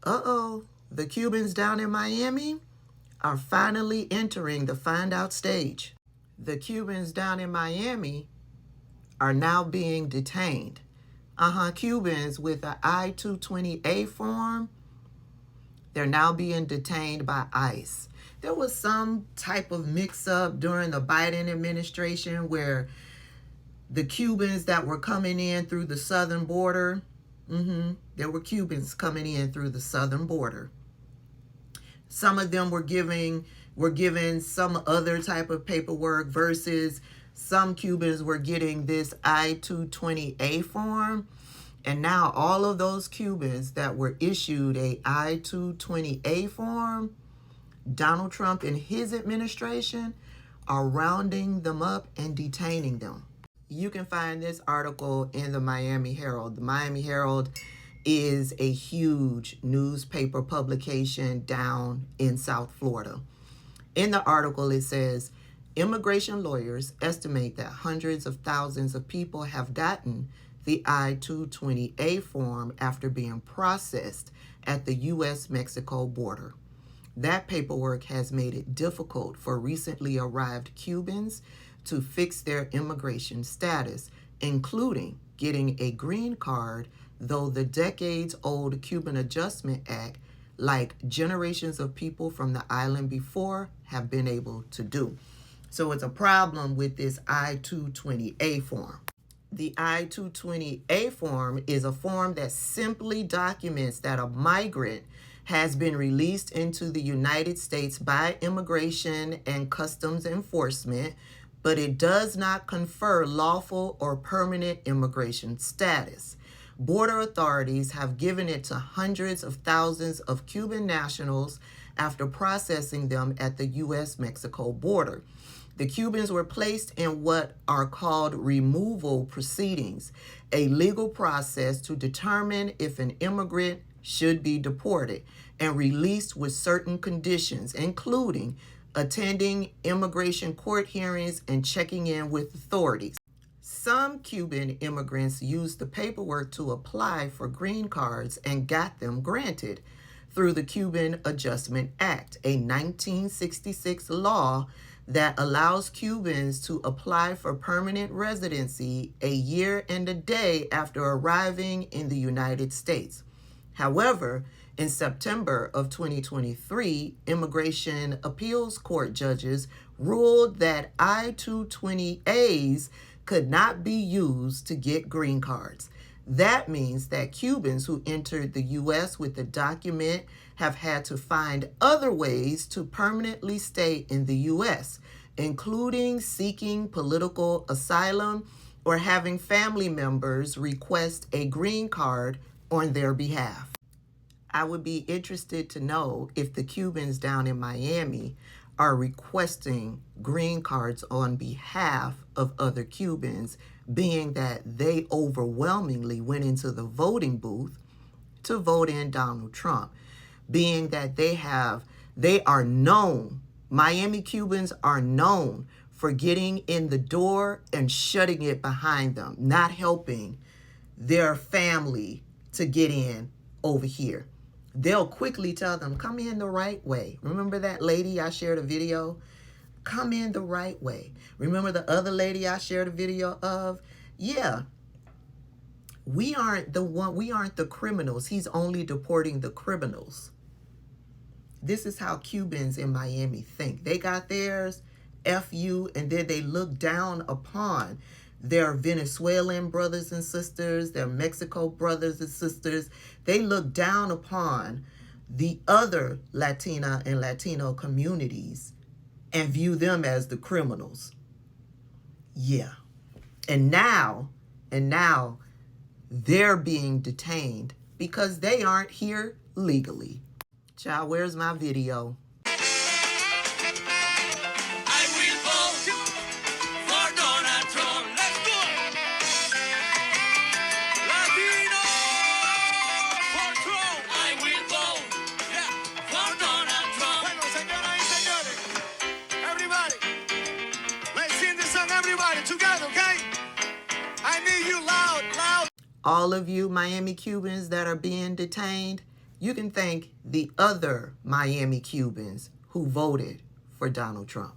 Uh-oh, the Cubans down in Miami are finally entering the find out stage. The Cubans down in Miami are now being detained. Cubans with the I-220A form, they're now being detained by ICE. There was some type of mix-up during the Biden administration where the Cubans that were coming in through the southern border, there were Cubans coming in through the southern border. Some of them were given some other type of paperwork versus some Cubans were getting this I-220A form. And now all of those Cubans that were issued a I-220A form, Donald Trump and his administration are rounding them up and detaining them. You can find this article in the Miami Herald. The Miami Herald is a huge newspaper publication down in South Florida. In the article, it says, immigration lawyers estimate that hundreds of thousands of people have gotten the I-220A form after being processed at the U.S.-Mexico border. That paperwork has made it difficult for recently arrived Cubans to fix their immigration status, including getting a green card, though the decades-old Cuban Adjustment Act, like generations of people from the island before, have been able to do. So it's a problem with this I-220A form. The I-220A form is a form that simply documents that a migrant has been released into the United States by Immigration and Customs Enforcement, but it does not confer lawful or permanent immigration status. Border authorities have given it to hundreds of thousands of Cuban nationals after processing them at the U.S.-Mexico border. The Cubans were placed in what are called removal proceedings, a legal process to determine if an immigrant should be deported and released with certain conditions, including attending immigration court hearings and checking in with authorities. Some Cuban immigrants used the paperwork to apply for green cards and got them granted through the Cuban Adjustment Act, a 1966 law that allows Cubans to apply for permanent residency a year and a day after arriving in the United States. However, in September of 2023, Immigration Appeals Court judges ruled that I-220As could not be used to get green cards. That means that Cubans who entered the U.S. with the document have had to find other ways to permanently stay in the U.S., including seeking political asylum or having family members request a green card on their behalf. I would be interested to know if the Cubans down in Miami are requesting green cards on behalf of other Cubans, being that they overwhelmingly went into the voting booth to vote in Donald Trump, being that they are known, Miami Cubans are known for getting in the door and shutting it behind them, not helping their family to get in over here. They'll quickly tell them, come in the right way. Remember that lady I shared a video? Come in the right way. Remember the other lady I shared a video of? Yeah. We aren't the criminals. He's only deporting the criminals. This is how Cubans in Miami think. They got theirs, F you, and then they look down upon their Venezuelan brothers and sisters, their Mexico brothers and sisters. They look down upon the other Latina and Latino communities and view them as the criminals. Yeah. And now they're being detained because they aren't here legally. Child, where's my video? All of you Miami Cubans that are being detained, You can thank the other Miami Cubans who voted for Donald Trump.